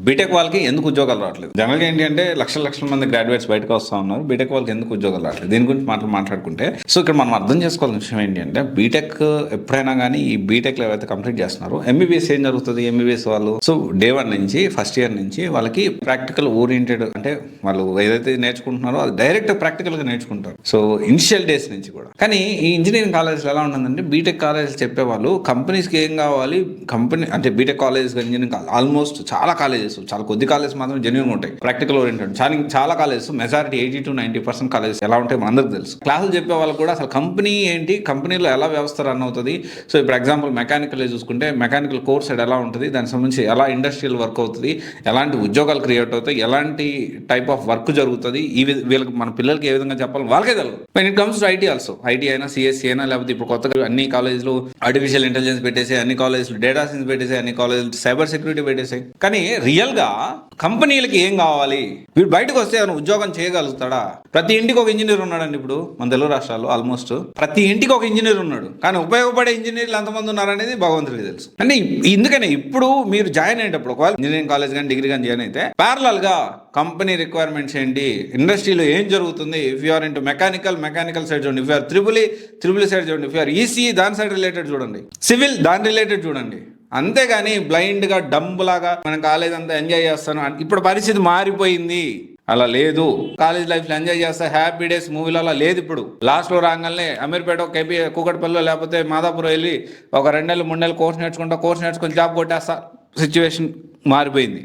BTech వాళ్ళకి ఎందుకు ఉద్యోగాలు రావట్లేదు? జనరల్గా ఏంటి అంటే లక్షల మంది గ్రాడ్యుయేట్స్ బయటకు వస్తూ ఉన్నారు. బీటెక్ వాళ్ళకి ఎందుకు ఉద్యోగాలు రావట్లేదు? దీని గురించి మాట్లాడుకుంటే, సో ఇక్కడ మనం అర్థం చేసుకోవాల్సిన విషయం ఏంటి అంటే, బీటెక్ ఎప్పుడైనా కానీ ఈ బీటెక్ ఏవైతే కంప్లీట్ చేస్తున్నారో ఎంబీబీఎస్ ఏం జరుగుతుంది? ఎంబీబీఎస్ వాళ్ళు సో డే 1 నుంచి ఫస్ట్ ఇయర్ నుంచి వాళ్ళకి ప్రాక్టికల్ ఓరియంటెడ్, అంటే వాళ్ళు ఏదైతే నేర్చుకుంటున్నారో అది డైరెక్ట్ ప్రాక్టికల్ గా నేర్చుకుంటారు. సో ఇనిషియల్ డేస్ నుంచి కూడా. కానీ ఈ ఇంజనీరింగ్ కాలేజ్లో ఎలా ఉంటుందంటే, బీటెక్ కాలేజ్ చెప్పేవాళ్ళు కంపెనీస్కి ఏం కావాలి, కంపెనీ అంటే బీటెక్ కాలేజ్ ఇంజనీరింగ్ ఆల్మోస్ట్ చాలా కాలేజెస్, చాలా కొద్ది కాలేజెస్ మాత్రం జెన్యూన్ ఉంటాయి, ప్రాక్టికల్ ఓరియంటెడ్. చాలా కాలేజెస్ మెజారిటీ 80 to 90% కాలేజెస్ ఎలా ఉంటాయి మనందరికి తెలుసు. క్లాసులు చెప్పే వాళ్ళు కూడా అసలు కంపెనీ ఏంటి, కంపెనీలో ఎలా వ్యవస్థ రన్ అవుతుంది. సో ఇప్పుడు ఎగ్జాంపుల్ మెకానికల్ చూసుకుంటే మెకానికల్ కోర్స్ ఎలా ఉంటుంది, దానికి సంబంధించి ఎలా ఇండస్ట్రియల్ వర్క్ అవుతుంది, ఎలాంటి ఉద్యోగాలు క్రియేట్ అవుతాయి, ఎలాంటి టైప్ ఆఫ్ వర్క్ జరుగుతుంది, వీళ్ళకి మన పిల్లలకి ఏ విధంగా చెప్పాలి వాళ్ళకే తెలియదు. When it comes to IT also, IT అయినా సిఎస్సి అయినా, లేకపోతే ఇప్పుడు కొత్తగా అన్ని కాలేజీలు ఆర్టిఫిషియల్ ఇంటెలిజెన్స్ పెట్టేసి, అన్ని కాలేజీలు డేటా సైన్స్ పెట్టేసి, అన్ని కాలేజీలు సైబర్ సెక్యూరిటీ పెట్టేసాయి. కానీ రియల్ గా కంపెనీలకి ఏం కావాలి, వీడు బయటకు వస్తే ఏమైనా ఉద్యోగం చేయగలుగుతాడా? ప్రతి ఇంటికి ఒక ఇంజనీర్ ఉన్నాడండి. ఇప్పుడు మన తెలుగు రాష్ట్రాల్లో ఆల్మోస్ట్ ప్రతి ఇంటికి ఒక ఇంజనీర్ ఉన్నాడు. కానీ ఉపయోగపడే ఇంజనీర్లు ఎంతమంది ఉన్నారనేది భగవంతుడికి తెలుసు. అంటే ఎందుకని ఇప్పుడు మీరు జాయిన్ అయ్యేటప్పుడు ఒకవేళ ఇంజనీరింగ్ కాలేజ్ కానీ డిగ్రీ కానీ జాయిన్ అయితే ప్యారలల్ గా కంపెనీ రిక్వైర్మెంట్స్ ఏంటి, ఇండస్ట్రీలో ఏం జరుగుతుంది, if you are into mechanical side చూడండి, if you are triple side చూడండి, ఇఫ్ యూ ఆర్ ఈసీ దాని సైడ్ రిలేటెడ్ చూడండి, సివిల్ దాని రిలేటెడ్ చూడండి. అంతేగాని బ్లైండ్గా డంబులాగా మనం కాలేజ్ అంతా ఎంజాయ్ చేస్తాను. ఇప్పుడు పరిస్థితి మారిపోయింది, అలా లేదు. కాలేజ్ లైఫ్లో ఎంజాయ్ చేస్తా హ్యాపీ డేస్ మూవీలో అలా లేదు. ఇప్పుడు లాస్ట్లో రాగానే అమీర్పేట, కేపీ, కూకట్పల్లిలో లేకపోతే మాదాపూర్ వెళ్ళి ఒక 2 నెలలు 3 నెలలు కోర్స్ నేర్చుకొని జాబ్ కొట్టేస్తా సిచ్యువేషన్ మారిపోయింది.